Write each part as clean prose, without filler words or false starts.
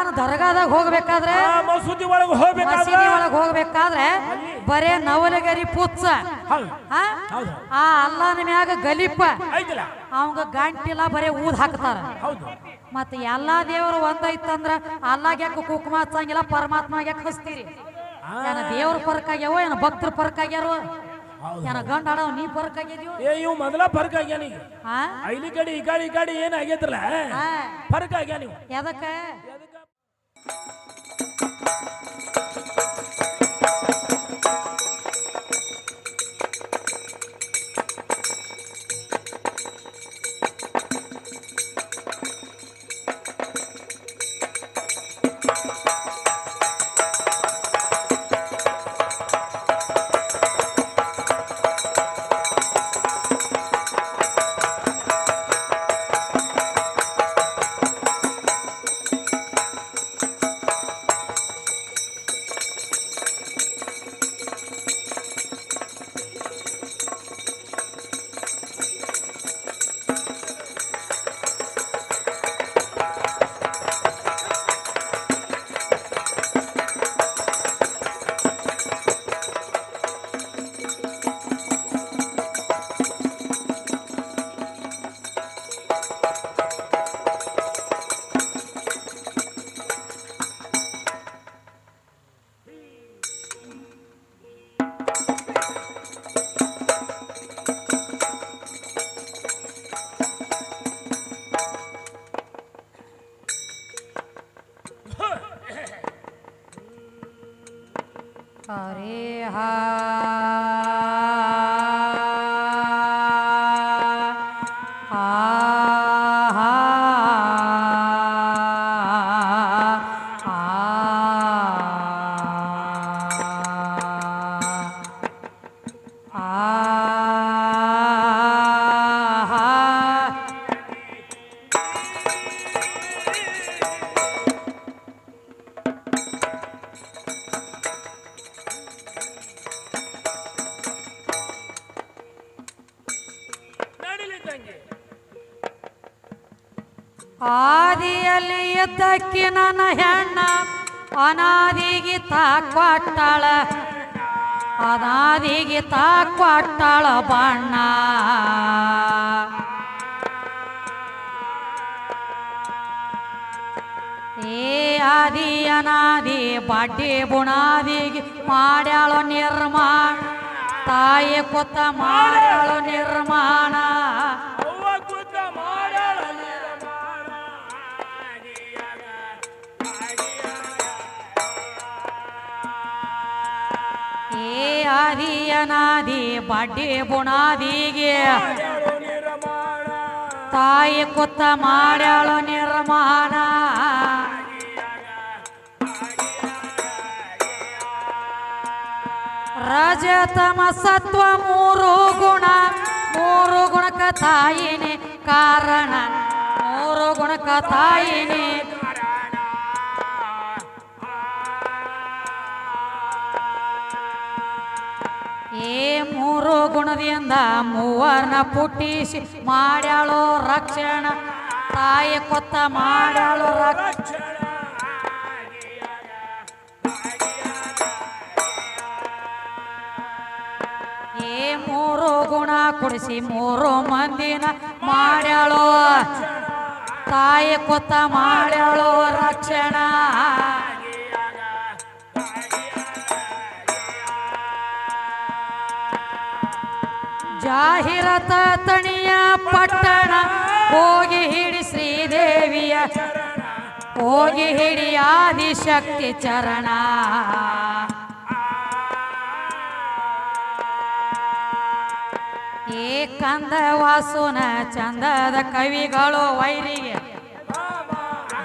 ನಾನು ದರ್ಗಾದಾಗ ಹೋಗ್ಬೇಕಾದ್ರೆ ಮಸೂದಿ ಒಳಗೆ ಹೋಗ್ಬೇಕಾದ್ರೆ ಮಸೀದಿ ಒಳಗೆ ಹೋಗ್ಬೇಕಾದ್ರೆ ಬರೇ ನವಲಗರಿ ಪುಚ್ಚ ಆ ಅಲ್ಲನ ಮ್ಯಾಗ ಗಲಿಪ ಅವಂಗ ಗಂಟಿಲ್ಲ ಬರೇ ಊದ್ ಹಾಕ್ತಾರ ಮತ್ತ ಎಲ್ಲಾ ದೇವರು ಒಂದೈತಂದ್ರ ಅಲ್ಲಾಗ ಯಾಕೆ ಕುಕುಮ ಹಚ್ಚಂಗಿಲ್ಲ ಪರಮಾತ್ಮ ಯಾಕೆ ಹಚ್ತೀರಿ ಏನ ದೇವ್ರ ಪರ್ಕ್ ಆಗ್ಯಾವ ಏನ ಭಕ್ತರ ಪರ್ಕ್ ಆಗ್ಯಾರ ಏನ ಗಂಡ ಆಡವ್ ನೀ ಪರ್ಕ್ ಆಗ್ಯಾದೀವ ಇವ್ ಮೊದಲ ಫರ್ಕ್ ಆಗ್ಯಾನ ಈಗ ಐಲಿ ಕಡೆ ಈ ಕಡೆ ಏನ್ ಆಗೈತ್ರಲ್ಲ ಫರ್ಕ್ ಆಗ್ಯಾನ ನೀವು ಎದಕ್ಕ हरे हा ಆದಿಯಲ್ಲಿ ಎದ್ದಕ್ಕಿ ನನ್ನ ಹೆಣ್ಣ ಅನಾದಿಗೆ ತಾಕ್ವಾಟ್ಟಾಳ ಅನಾದಿಗೆ ತಾಕ್ವಾಟ್ಟಾಳ ಬಣ್ಣ ಏ ಆದಿ ಅನಾದಿ ಬಡ್ಡಿ ಬುಣಾದಿಗೆ ಮಾಡ್ಯಾಳೋ ನಿರ್ಮಾಣ ತಾಯಿ ಕೊತ್ತ ಮಾಡ್ಯಾಳೋ ನಿರ್ಮಾಣ ಆದಿ ಅನಾದಿ ಬಡ್ಡಿ ಬುಣಾದಿಗೆ ತಾಯಿ ಕೊತ್ತ ಮಾಡ್ಯಾಳೋ ನಿರ್ಮಾಣ ರಜತಮ ಸತ್ವ ಮೂರು ಗುಣಕ ತಾಯಿನೇ ಕಾರಣ ಮೂರು ಗುಣಕ ತಾಯಿನೇ ಏ ಮೂರು ಗುಣದಿಂದ ಮೂವರ್ನ ಪುಟ್ಟಿಸಿ ಮಾಡ್ಯಾಳೋ ರಕ್ಷಣ ತಾಯಿ ಕೊತ್ತ ಮಾಡ್ಯಾಳೋ ರಕ್ಷಣ ಏ ಮೂರು ಗುಣ ಕುಡಿಸಿ ಮೂರು ಮಂದಿನ ಮಾಡ್ಯಾಳೋ ತಾಯಿ ಕೊತ್ತ ಮಾಡ್ಯಾಳೋ ರಕ್ಷಣ ಜಾಹಿರತ ತಣಿಯ ಪಟ್ಟಣ ಹೋಗಿ ಹಿಡಿ ಶ್ರೀದೇವಿಯ ಹೋಗಿ ಹಿಡಿ ಆದಿಶಕ್ತಿ ಚರಣ ಏ ಕಂದ ವಾಸುನ ಚಂದದ ಕವಿಗಳು ವೈರಿಗೆ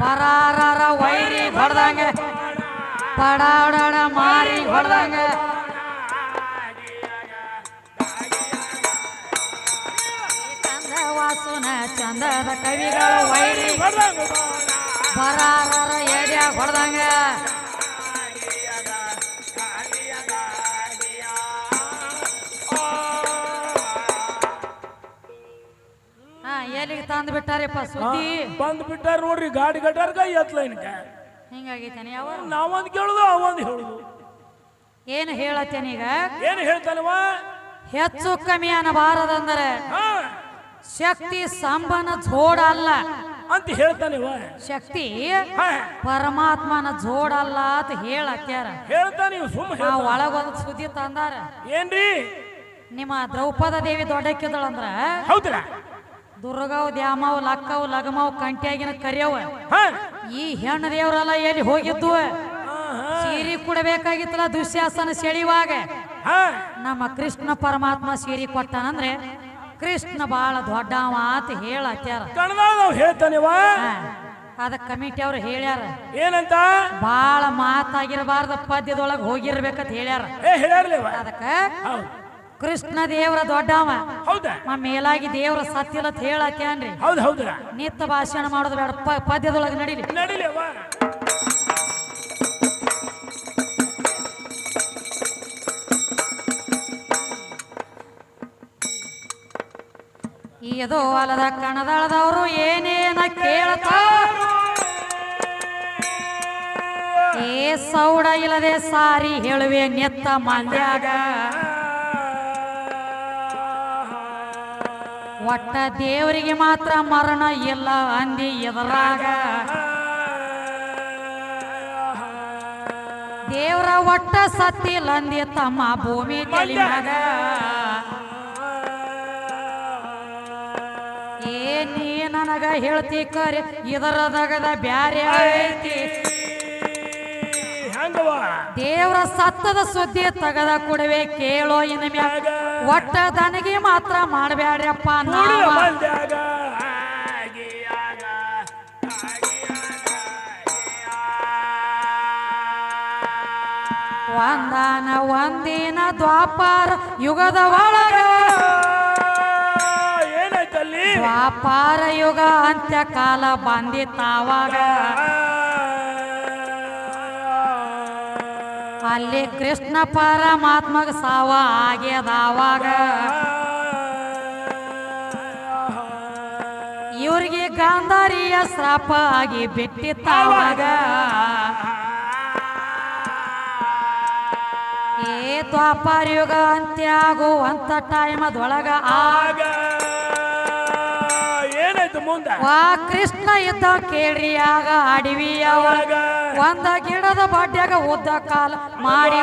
ಬರಾರರ ವೈರಿ ಹೊಡೆದಂಗೆ ಪಡಾಡ ಮಾರಿ ಹೊಡೆದಂಗೆ ವಾಸುನ ಚಂದದ ಕವಿಗಳು ವೈರಿ ಬರಾರರ ಏರಿಯ ಹೊಡೆದಂಗ ಎಲ್ಲಿಗೆ ತಂದು ಬಿಟ್ಟಾರಪ್ಪ ಸುದ್ದಿ ಬಂದ್ ಬಿಟ್ಟಾರ ನೋಡ್ರಿ ಗಾಡಿ ಗಡ್ಡಾರ್ಗ ಎತ್ಲೈನ್ಕ ಹಿಂಗಾಗೈತೇನೆ ಯಾವ ನಾವೊಂದು ಕೇಳುದು ಅವೊಂದು ಹೇಳುದು. ಏನು ಹೇಳತ್ತೇನೀಗ? ಏನು ಹೇಳ್ತಾನವ? ಹೆಚ್ಚು ಕಮ್ಮಿ ಅನ್ನಬಾರದಂದರೆ ಶಕ್ತಿ ಸಂಬನ ಜೋಡ ಅಲ್ಲ ಅಂತ ಹೇಳ್ತಾನಿವ. ಶಕ್ತಿ ಪರಮಾತ್ಮನ ಜೋಡಲ್ಲ ಅಂತ ಹೇಳತ್ಯಾರ. ಹೇಳ್ತಾನೆ ಒಳಗೊಂದು ಸುದ್ದಿ ತಂದಾರ. ಏನ್ರಿ? ನಿಮ್ಮ ದ್ರೌಪದ ದೇವಿ ದೊಡ್ಡಕ್ಕಿದಳಂದ್ರ ಹೌದ್ರ ದುರ್ಗವ್ ದ್ಯಾಮವ್ ಲಕ್ಕವ್ ಲಗಮವ್ ಕಂಟ್ಯಾಗಿನ ಕರಿಯವ ಈ ಹೆಣ್ಣು ದೇವರೆಲ್ಲ ಎಲ್ಲಿ ಹೋಗಿದ್ದು? ಸೀರೆ ಕೊಡಬೇಕಾಗಿತ್ತಲ್ಲ ದುಶ್ಯಾಸನ ಸೆಳಿವಾಗ ನಮ್ಮ ಕೃಷ್ಣ ಪರಮಾತ್ಮ ಸೀರೆ ಕೊಟ್ಟಾನಂದ್ರೆ ಕೃಷ್ಣ ಬಾಳ ದೊಡ್ಡವ ಅಂತ ಹೇಳತ್ಯಾರ. ಹೇಳ್ತಾನಿವ. ಅದ ಕಮಿಟಿ ಅವ್ರು ಹೇಳ್ಯಾರ ಏನಂತ? ಬಾಳ ಮಾತಾಗಿರಬಾರ್ದ ಪದ್ಯದೊಳಗ ಹೋಗಿರ್ಬೇಕಂತ ಹೇಳ್ಯಾರ. ಅದಕ್ಕ ಕೃಷ್ಣ ದೇವರ ದೊಡ್ಡವ ಮೇಲಾಗಿ ದೇವರ ಸತ್ಯಲ ಅಂತ ಹೇಳತ್ತೇನ್ರಿ. ನಿತ್ಯ ಭಾಷಣ ಮಾಡೋದು ಬೇಡ, ಪದ್ಯದೊಳಗೆ ನಡೀಲಿ. ಇದು ಅಲದ ಕಣದಳದವರು ಏನೇನ ಕೇಳ್ತಾರ ಏ ಸೌಡ ಇಲ್ಲದೆ ಸಾರಿ ಹೇಳುವೆ ನೆತ್ತ ಮಂದ್ಯಾಗ ಒಟ್ಟ ದೇವರಿಗೆ ಮಾತ್ರ ಮರಣ ಇಲ್ಲ ಅಂದಿ ಎದರಾಗ ದೇವರ ಒಟ್ಟ ಸತ್ತಿಲ್ಲ ಅಂದಿ ತಮ್ಮ ಭೂಮಿ ತಲಿಯಾಗ ಏ ನೀ ನನಗ ಹೇಳ್ತಿ ಕರೆ ಇದರದಗದ ಬ್ಯಾರೆ ಐತಿ ದೇವರ ಸತ್ತದ ಸುದ್ದಿ ತಗದ ಕೊಡುವೆ ಕೇಳೋ ಇನ್ ಮ್ಯಾಗ ಒಟ್ಟ ದನಗಿ ಮಾತ್ರ ಮಾಡಬ್ಯಾಡ್ರಪ್ಪ ಒಂದಾನ ಒಂದಿನ ದ್ವಾಪಾರ ಯುಗದ ಒಳಗ ದ್ವಾಪಾರ ಯುಗ ಅಂತ್ಯ ಕಾಲ ಬಂದಿತ್ತಾವಾಗ ಅಲ್ಲಿ ಕೃಷ್ಣ ಪರಮಾತ್ಮಗ ಸಾವ ಆಗ್ಯದಾವಾಗ ಇವ್ರಿಗೆ ಗಾಂಧಾರಿಯ ಶ್ರಾಪ ಆಗಿ ಬಿಟ್ಟಿತ್ತಾವಾಗ ಏ ದ್ವಾಪಾರ ಯುಗ ಅಂತ್ಯ ಆಗುವಂತ ಟೈಮದೊಳಗ ಆಗ ವಾ ಕೃಷ್ಣ ಇದ್ದ ಕೇಳ್ರಿ ಆಗ ಅಡವಿಯಾವಾಗ ಒಂದ ಗಿಡದ ಬಡ್ಡ್ಯಾಗ ಉದ್ದ ಕಾಲ ಮಾಡಿ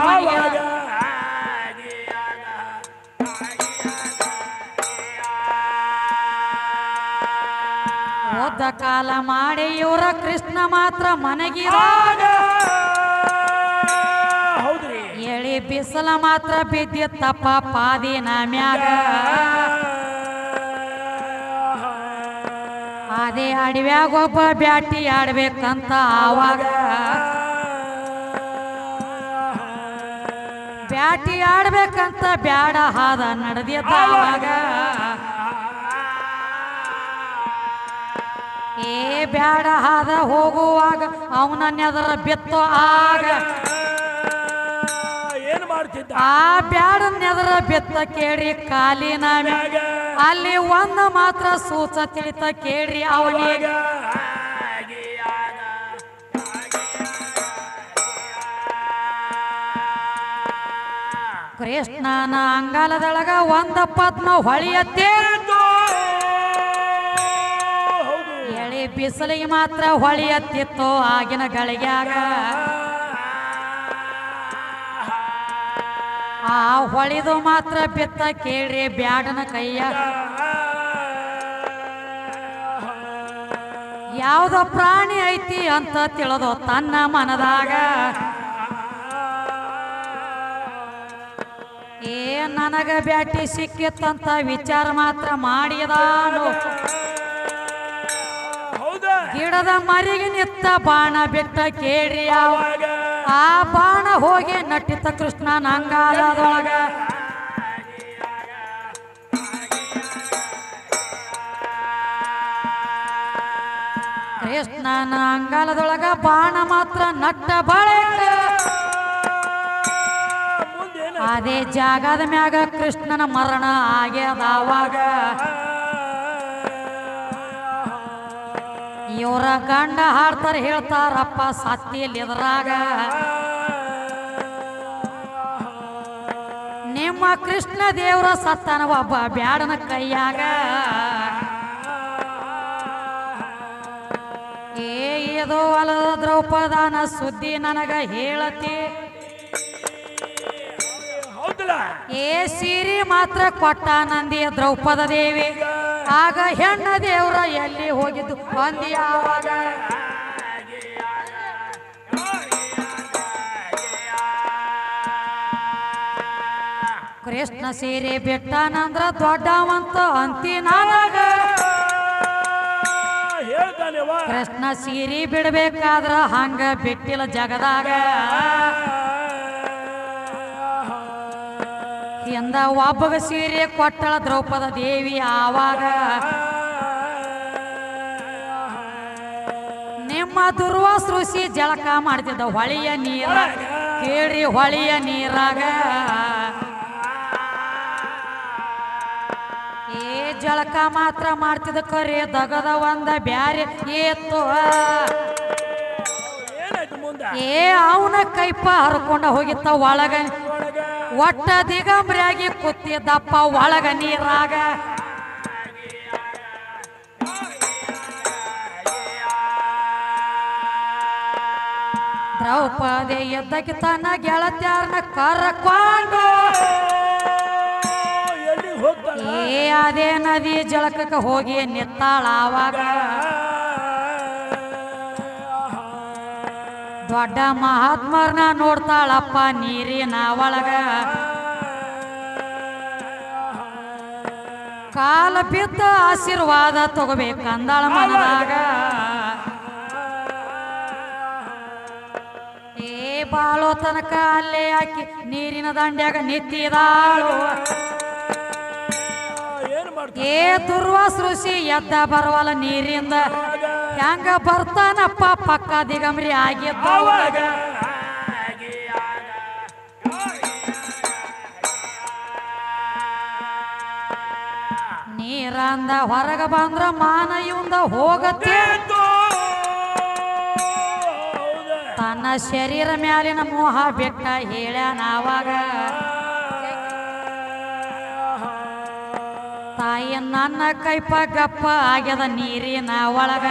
ಉದ್ದ ಕಾಲ ಮಾಡಿ ಇವರ ಕೃಷ್ಣ ಮಾತ್ರ ಮನೆಗಿರಾಗ ಎಳಿ ಬಿಸಲ ಮಾತ್ರ ಬಿದ್ದಿತ್ತಪ್ಪ ಪಾದಿನ ಮ್ಯಾಗ ಅದೇ ಅಡವ್ಯಾಗ ಒಬ್ಬ ಬ್ಯಾಟಿ ಆಡ್ಬೇಕಂತ ಆವಾಗ ಬ್ಯಾಟಿ ಆಡ್ಬೇಕಂತ ಬ್ಯಾಡ ಹಾದ ನಡೆದಿದ್ದಾವಾಗ ಏ ಬ್ಯಾಡ ಹಾದ ಹೋಗುವಾಗ ಅವನ ನೆದರ ಬಿತ್ತು ಆಗ ಆ ಬ್ಯಾಡ ನೆದರ ಬಿತ್ತ ಕೇಳ್ರಿ ಕಾಲಿನ ಮ್ಯಾಗ ಅಲ್ಲಿ ಒಂದು ಮಾತ್ರ ಸೂಚ ತಿಳಿತ ಕೇಳ್ರಿ ಅವನಿಗ ಕೃಷ್ಣನ ಅಂಗಾಲದೊಳಗ ಒಂದ ಪದ್ಮ ಹೊಳಿಯತ್ತೆ ಎಳಿ ಬಿಸಿಲಿಗೆ ಮಾತ್ರ ಹೊಳಿಯತ್ತಿತ್ತು ಆಗಿನ ಗಳಿಗ್ಯಾಗ ಆ ಹೊಳಿದು ಮಾತ್ರ ಬಿತ್ತ ಕೇಳ್ರಿ ಬ್ಯಾಡನ ಕೈಯ ಯಾವ್ದ ಪ್ರಾಣಿ ಐತಿ ಅಂತ ತಿಳಿದು ತನ್ನ ಮನದಾಗ ಏ ನನಗ ಬ್ಯಾಟಿ ಸಿಕ್ಕಿತ್ತಂತ ವಿಚಾರ ಮಾತ್ರ ಮಾಡಿದಾನು ಗಿಡದ ಮರಿಗೆ ನಿತ್ತ ಬಾಣ ಬಿಟ್ಟ ಕೇಳ್ರಿ ಯಾವಾಗ ಆ ಬಾಣ ಹೋಗಿ ನಟ್ಟಿತ ಕೃಷ್ಣನ ಅಂಗಾಲದೊಳಗ ಕೃಷ್ಣನ ಅಂಗಾಲದೊಳಗ ಬಾಣ ಮಾತ್ರ ನಟ್ಟ ಬಳಿಕ ಅದೇ ಜಾಗದ ಮ್ಯಾಗ ಕೃಷ್ಣನ ಮರಣ ಆಗ್ಯದಾವಾಗ ಇವರ ಗಂಡ ಹಾಡ್ತಾರ ಹೇಳ್ತಾರಪ್ಪ ಸತ್ತಿಯಲ್ಲಿ ಎದುರಾಗ ನಿಮ್ಮ ಕೃಷ್ಣ ದೇವರ ಸತ್ತನ ಒಬ್ಬ ಬ್ಯಾಡನ ಕೈಯಾಗ ಇದು ಅಲದ ದ್ರೌಪದನ ಸುದ್ದಿ ನನಗ ಹೇಳತಿ ಸೀರೆ ಮಾತ್ರ ಕೊಟ್ಟ ನಂದಿ ದ್ರೌಪದ ದೇವಿ ಆಗ ಹೆಣ್ಣ ದೇವ್ರ ಎಲ್ಲಿ ಹೋಗಿದ್ದು ಅಂದಿ ಆವಾಗ ಕೃಷ್ಣ ಸೀರೆ ಬಿಟ್ಟನಂದ್ರ ದೊಡ್ಡವಂತ ಅಂತಿ ನನಗ ಕೃಷ್ಣ ಸೀರೆ ಬಿಡ್ಬೇಕಾದ್ರ ಹಂಗ ಬಿಟ್ಟಿಲ್ಲ ಜಗದಾಗ ಎಂದ ಒಬ್ಬಗ ಸೀರೆ ಕೊಟ್ಟಳ ದ್ರೌಪದ ದೇವಿ ಆವಾಗ ನಿಮ್ಮ ದುರ್ವಾಸ ಋಷಿ ಜಳಕ ಮಾಡ್ತಿದ್ದ ಹೊಳೆಯ ನೀರ ಕೇಳಿ ಹೊಳೆಯ ನೀರಾಗ ಜಳಕ ಮಾತ್ರ ಮಾಡ್ತಿದ್ದ ಕರೆ ದಗದ ಒಂದ ಬ್ಯಾರೆ ಏತ್ತು ಅವನ ಕೈಪ ಹರ್ಕೊಂಡ ಹೋಗಿತ್ತ ಒಳಗ ಒಟ್ಟ ದಿಗಂಬ್ರಿಯಾಗಿ ಕೂತಿದ್ದಪ್ಪ ಒಳಗ ನೀರಾಗ ದ್ರೌಪದಿ ಎದ್ದಕ್ಕೆ ತನ್ನ ಗೆಳತ್ಯಾರನ್ನ ಕರ್ಕೊಂಡು ಅದೇ ನದಿ ಜಳಕಕ್ಕೆ ಹೋಗಿ ನಿತ್ತಾಳ ಆವಾಗ ದೊಡ್ಡ ಮಹಾತ್ಮರನ್ನ ನೋಡ್ತಾಳಪ್ಪ ನೀರಿನ ಒಳಗ ಕಾಲ ಬಿದ್ದ ಆಶೀರ್ವಾದ ತಗೋಬೇಕಂದಾಳ ಮನದಾಗ ಬಾಳೋ ತನಕ ಅಲ್ಲೇ ಹಾಕಿ ನೀರಿನ ದಂಡ್ಯಾಗ ನಿಂತಿದಾಳು ದುರ್ವಾಸ ಋಷಿ ಎದ್ದ ಬರವಲ್ಲ ನೀರಿಂದ ಹೆಂಗ ಬರ್ತಾನಪ್ಪ ಪಕ್ಕ ದಿಗಂಬ್ರಿ ಆಗಿದ್ದ ನೀರಂದ ಹೊರಗ ಬಂದ್ರ ಮಾನ ಇವಂದ ಹೋಗತ್ತೆ ತನ್ನ ಶರೀರ ಮ್ಯಾಲಿನ ಮೋಹ ಬೆಟ್ಟ ಹೇಳ್ಯಾನಾವಾಗ ತಾಯಿ ನನ್ನ ಕೈಪ ಗಪ್ಪ ಆಗ್ಯದ ನೀರಿನ ಒಳಗ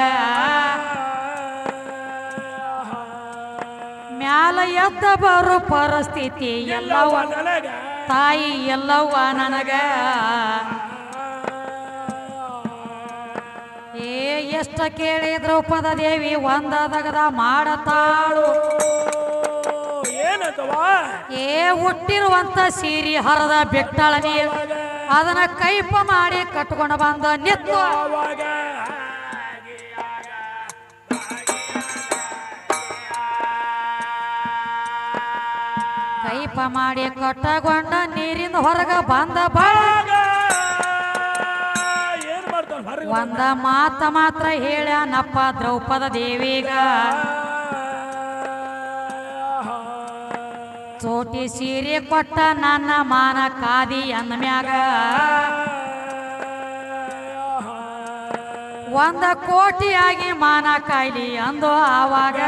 ಮ್ಯಾಲ ಎದ್ದ ಬರೋ ಪರಿಸ್ಥಿತಿ ಎಲ್ಲವ ತಾಯಿ ಎಲ್ಲವ್ವ ನನಗ ಎಷ್ಟ ಕೇಳಿ ದ್ರೌಪದ ದೇವಿ ಒಂದದಗದ ಮಾಡತಾಳು ಹುಟ್ಟಿರುವಂತ ಸೀರಿ ಹರದ ಬಿಟ್ಟಳ ನೀರು ಅದನ್ನ ಕೈಪ ಮಾಡಿ ಕಟ್ಕೊಂಡು ಬಂದ ನಿತ್ತು ಕೈಪ ಮಾಡಿ ಕಟ್ಟಗೊಂಡ ನೀರಿಂದ ಹೊರಗ ಬಂದ ಬಾಗ ಒಂದ ಮಾತ ಮಾತ್ರ ಹೇಳ್ಯಾನಪ್ಪ ದ್ರೌಪದ ದೇವಿಗ ಚೋಟಿ ಸೀರೆ ಕೊಟ್ಟ ನನ್ನ ಮಾನ ಕಾದಿ ಅಂದ್ಮ್ಯಾಗ ಒಂದ ಕೋಟಿಯಾಗಿ ಮಾನ ಕಾಯ್ಲಿ ಅಂದು ಆವಾಗ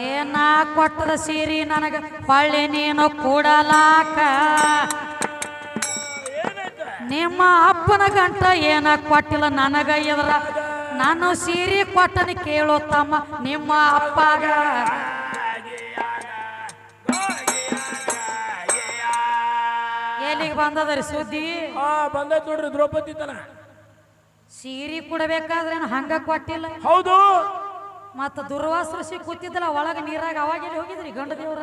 ಏನ ಕೊಟ್ಟದ ಸೀರೆ ನನಗ ಹೊಳ್ಳಿ ನೀನು ಕೂಡಲಾಕ ನಿಮ್ಮ ಅಪ್ಪನ ಗಂಟ ಏನ ಕೊಟ್ಟಿಲ್ಲ ನನಗ ಎದ್ರ ನಾನು ಸೀರೆ ಕೊಟ್ಟನ ಕೇಳೋ ತಮ್ಮ ನಿಮ್ಮ ಅಪ್ಪಗ ಎಲ್ಲಿಗೆ ಬಂದದ್ರಿ ಸುದ್ದಿ ಬಂದ ನೋಡ್ರಿ ದ್ರೌಪದಿ ತನ ಸೀರೆ ಕೊಡಬೇಕಾದ್ರೆ ಹಂಗ ಕೊಟ್ಟಿಲ್ಲ ಹೌದು ಮತ್ತ ದುರ್ವಾಸ ಋಷಿ ಕೂತಿದ್ದಲ್ಲ ಒಳಗ ನೀರಾಗ ಅವಾಗೆಲ್ಲಿ ಹೋಗಿದ್ರಿ ಗಂಡ ದೇವ್ರ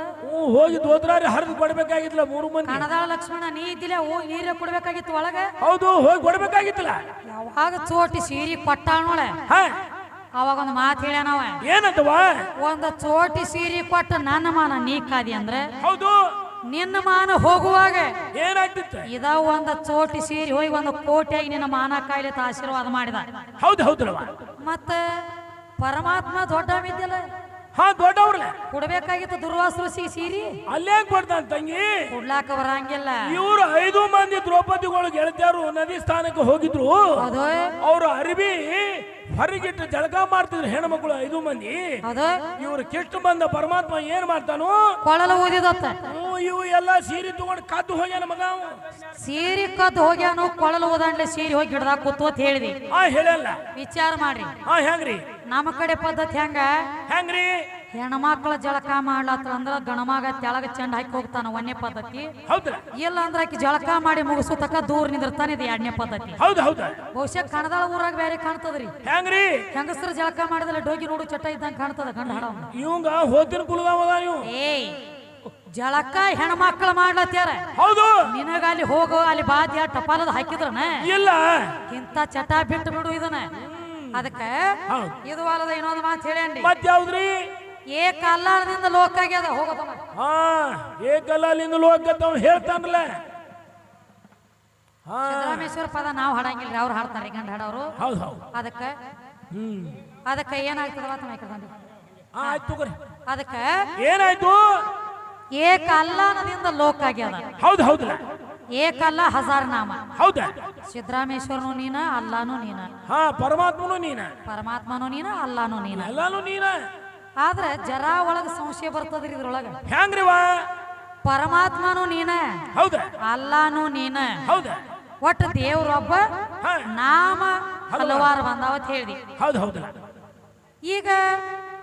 ಹೋಗಿ ದೋತ್ರಾರಿ ಹರಿದು ಕೊಡ್ಬೇಕಾಗಿತ್ತಲ್ಲ 3 ಮಂದಿ ಕಣದಾಳ ಲಕ್ಷ್ಮಣ ನೀ ಇದ್ದಿಲ್ಲ ಹೋಗಿ ನೀರೇ ಕೊಡ್ಬೇಕಾಗಿತ್ತು ಒಳಗ ಹೌದು ಹೋಗಿ ಕೊಡ್ಬೇಕಾಗಿತ್ತಲ್ಲ ಯಾವಾಗ ಚೋಟಿ ಸೀರೆ ಕೊಟ್ಟಾಳ ನೋಳೆ ಅವಾಗ ಒಂದು ಮಾತು ಹೇಳ್ಯಾನವ ಏನಂತವ ಒಂದು ಚೋಟಿ ಸೀರೆ ಕೊಟ್ಟ ನನ್ನ ಮಾನ ನೀ ಕಾದಿ ಅಂದ್ರೆ ಹೌದು ನಿನ್ನ ಮಾನ ಹೋಗುವಾಗ ಏನಾಗ್ತಿತ್ತು ಇದ ಒಂದು ಚೋಟಿ ಸೀರೆ ಹೋಗಿ ಒಂದು ಕೋಟಿಯಾಗಿ ನಿನ್ನ ಮಾನ ಕಾಯ್ಲಿತ್ತ ಆಶೀರ್ವಾದ ಮಾಡಿದ ಹೌದು ಹೌದಲ್ವ ಮತ್ತೆ ಪರಮಾತ್ಮ ದೊಡ್ಡ ವಿದ್ಯಲ್ಲ ಹಾ ದೊಡ್ಡವ್ರಲ್ಲ ಕೊಡ್ಬೇಕಾಗಿತ್ತು ದುರ್ವಾಸರು ಸೀರಿ ಅಲ್ಲೇ ಕೊಡ್ತಾನ ತಂಗಿ ಕೊಡ್ಲಾಕ ಬರಂಗಿಲ್ಲ. ಇವ್ರು 5 ಮಂದಿ ದ್ರೌಪದಿಗಳು ಗೆಳತಿಯರು ನದಿ ಸ್ಥಾನಕ್ಕೆ ಹೋಗಿದ್ರು. ಹೌದು ಅವ್ರು ಅರಿವಿ ಹೊರಗಿಟ್ಟು ಜಳಕ ಮಾಡ್ತಿದ್ರು ಹೆಣ್ಮಕ್ಳು 5 ಮಂದಿ. ಹೌದು ಇವ್ರು ಕೆಟ್ಟು ಬಂದ ಪರಮಾತ್ಮ ಏನ್ ಮಾಡ್ತಾನು ಕೊಳಲು ಊದಿದತ್ತ. ಇವು ಎಲ್ಲಾ ಸೀರೆ ತಗೊಂಡು ಕದ್ದು ಹೋಗ್ಯಾನ ಮಗ ಅವ. ಸೀರಿ ಕದ್ದು ಹೋಗ್ಯಾನು ಕೊಳಲು ಊದಂಡ್ಲೆ ಸೀರಿ ಹೋಗಿ ಗಿಡದಾಗ ಕೂತು ಅಂತ ಹೇಳಿದಿ. ಹೇಳಲ್ಲ ವಿಚಾರ ಮಾಡ್ರಿ. ಹೆಂಗ್ರಿ ನಮ್ಮ ಕಡೆ ಪದ್ಧತಿ ಹೆಂಗ್ರಿ ಹೆಣ್ಮಕ್ಳ ಜಳಕ ಮಾಡ್ಲತ್ತ ಅಂದ್ರ ಗಣಮಗ ತೆಳಗ ಚೆಂಡ ಹಾಕಿ ಹೋಗ್ತಾನ 1ನೇ ಪದ್ಧತಿ. ಹೌದ್ರ ಇಲ್ಲ ಅಂದ್ರ ಆಕಿ ಜಳಕ ಮಾಡಿ ಮುಗಿಸೋ ತಕ ದೂರ ನಿಂದಿರ್ತಾನೆ ಇದು 2ನೇ ಪದ್ಧತಿ. ಹೌದ ಹೌದ ಬಹುಶಃ ಕಣದಾಳ ಊರಾಗ ಬೇರೆ ಕಾಣ್ತದ್ರಿ. ಹೆಂಗ್ರಿ ಹೆಂಗಸ್ರ ಜಳಕ ಮಾಡಿದ್ರೆ ಡೋಗಿ ನೋಡು ಚಟ ಇದ್ದಂಗ ಕಾಣ್ತದ ಗಂಡ ಹಾಡ. ಇವಂಗ ಹೋತಿನ ಕುಲದವ ನೀವು. ಜಳಕ ಹೆಣ್ಮಕ್ಳು ಮಾಡ್ಲತ್ಯಾರ. ಹೌದು ನಿನಗ ಅಲ್ಲಿ ಹೋಗು ಅಲ್ಲಿ ಬಾದ್ಯ ಟಪಾಲದ ಹಾಕಿದ್ರನ ಇಲ್ಲ ಇಂತ ಚಟ ಬಿಟ್ಟು ಬಿಡು ಇದನ್ನ. ಅದಕ್ಕ ಇದು ಅಲ್ಲದ ಇನ್ನೊಂದು ಮಾತು ಹೇಳೇನ್ರಿ. ಮತ್ ಯಾವ್ದ್ರಿ ಏಕ ಅಲ್ಲಾರದಿಂದ ಲೋಕ ಆಗ್ಯದ ಹೋಗೋದಮ್ಮ. ಏಕಲ್ಲಿಂದ ಲೋಕತ್ತವ್ ಹೇಳ್ತಾನಲ್ಲ. ಸಿದ್ದರಾಮೇಶ್ವರ ಪದ ನಾವು ಹಾಡಂಗಿಲ್ರಿ, ಅವ್ರು ಹಾಡ್ತಾರೆ ಗಂಡ ಹಾಡೋರು. ಹೌದು ಹೌದು ಅದಕ್ಕ ಏನಾಗ್ತದ ಆಯ್ತು ಅದಕ್ಕ ಏನಾಯ್ತು ಏಕ ಅಲ್ಲಾನದಿಂದ ಲೋಕ ಆಗ್ಯದ. ಹೌದು ಹೌದಲ್ಲ ಏಕಲ್ಲ ಹಜಾರ್ ನಾಮ. ಹೌದಾ ಸಿದ್ದರಾಮೇಶ್ವರನು ನೀನ ಅಲ್ಲಾನು ನೀನ. ಪರಮಾತ್ಮನು ನೀನ ಪರಮಾತ್ಮನು ನೀನ ಅಲ್ಲಾನು ನೀನ. ಎಲ್ಲಾನು ನೀನ. ಆದ್ರೆ ಜರಾ ಒಳಗ ಸಂಶಯ ಬರ್ತದ್ರಿ ಇದ್ರೊಳಗ. ಹೆಂಗ್ರಿವಾ ಪರಮಾತ್ಮನು ನೀನ ಹೌದ ಅಲ್ಲಾನು ನೀನ. ಹೌದ ಒಟ್ಟು ದೇವ್ರೊಬ್ಬ ನಾಮ ಹಲವಾರು ಬಂದಾವತ್ ಹೇಳ್ದಿ. ಹೌದು ಹೌದಲ್ಲ ಈಗ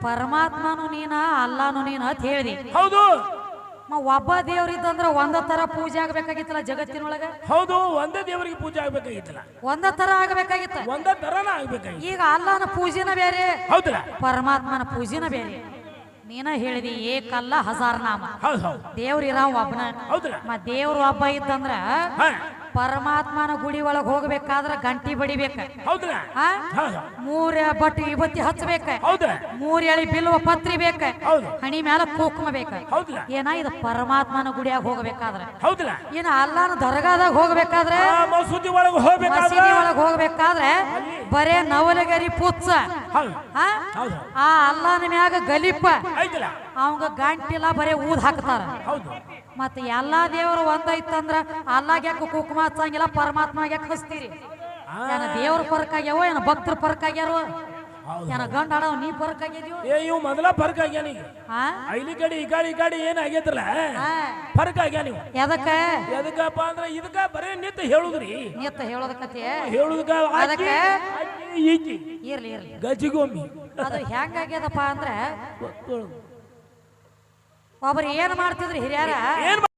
ಪರಮಾತ್ಮನು ನೀನ ಅಲ್ಲಾನು ನೀನ ಅಂತ ಹೇಳ್ದಿ. ಹೌದು ಒಬ್ಬ ದೇವ್ರಿದ್ದಂದ್ರ ಒಂದ ತರ ಪೂಜೆ ಆಗ್ಬೇಕಾಗಿತ್ತಲ್ಲ ಜಗತ್ತಿನೊಳಗ. ಹೌದು ಒಂದೇ ದೇವರಿಗೆ ಪೂಜೆ ಆಗ್ಬೇಕಾಗಿತ್ತಲ್ಲ. ಒಂದ ತರ ಆಗ್ಬೇಕಾಗಿತ್ತ. ಒಂದೇ ತರನ ಆಗ್ಬೇಕಾಗಿತ್ತು. ಈಗ ಅಲ್ಲಾನ ಪೂಜೆನ ಬೇರೆ ಹೌದಲ್ಲ ಪರಮಾತ್ಮನ ಪೂಜೆನ ಬೇರೆ. ನೀನ ಹೇಳಿದಿ ಏಕಲ್ಲ ಹಜಾರ್ ನಾಮ. ದೇವ್ರಿರಾವ್ ಒಬ್ಬನ. ಮತ್ ದೇವ್ರು ಒಬ್ಬ ಇದ್ದಂದ್ರ ಪರಮಾತ್ಮನ ಗುಡಿ ಒಳಗ್ ಹೋಗ್ಬೇಕಾದ್ರ ಗಂಟಿ ಬಡಿಬೇಕ. 3 ಬಟ್ ಇವತ್ತಿ ಹಚ್ಚಬೇಕ. 3 ಎಳಿ ಬಿಲ್ವ ಪತ್ರಿ ಬೇಕ. ಹಣಿ ಮ್ಯಾಲ ಕುಂಕುಮ ಬೇಕ. ಏನ ಇದು ಪರಮಾತ್ಮನ ಗುಡಿಯಾಗ ಹೋಗ್ಬೇಕಾದ್ರ. ಏನ ಅಲ್ಲಾನ ದರ್ಗಾದಾಗ ಹೋಗ್ಬೇಕಾದ್ರೆ ಮಸೂದಿ ಒಳಗ್ ಹೋಗ್ಬೇಕಾದ್ರೆ ಬರೇ ನವಲಗರಿ ಪುಚ್ಚ ಆ ಅಲ್ಲಾನ ಮ್ಯಾಗ ಗಲಿಪ ಅವಂಗ ಗಂಟಿಲ್ಲ ಬರೇ ಊದ್ ಹಾಕ್ತಾರ. ಮತ್ತ ಎಲ್ಲಾ ದೇವರು ಒಂದೈತಂದ್ರ ಅಲ್ಲಾಗ ಯಾಕೆ ಕುಂಕುಮ ಹಚ್ಚಂಗಿಲ್ಲ, ಪರಮಾತ್ಮ ಯಾಕೆ ಹಚ್ತೀರಿ? ಏನ ದೇವ್ರ ಪರಕ್ ಆಗ್ಯಾವ, ಏನ ಭಕ್ತರ ಪರಕ್ ಆಗ್ಯಾರ, ಏನ ಗಂಡ ಆಡವ್ ನೀ ಪರಕ್ ಆಗ್ಯಾವ? ಇವ್ ಮೊದಲ ಫರ್ಕ್ ಆಗ್ಯಾನ. ಐಲಿ ಕಡೆ ಈ ಕಡೆ ಏನ್ ಆಗೇತ್ರಲ್ಲ ಫರ್ಕ್ ಆಗ್ಯಾನ ನೀವು. ಎದಕ್ಕಪ್ಪ ಅಂದ್ರ ಇದಕ್ಕ ಬರೇ ನಿತ್ತ ಹೇಳುದ್ರಿ. ನಿತ್ತ ಹೇಳೋದಕತಿ ಹೇಳುದಕ್ಕ ಅದಕ್ಕ ಇರ್ಲಿ ಗಜಿಗೊಮ್ಮಿ ಅದು ಹೆಂಗಾಗ್ಯದಪ್ಪ ಅಂದ್ರ ಒಬ್ರು ಏನ್ ಮಾಡ್ತಿದ್ರಿ ಹಿರಿಯರ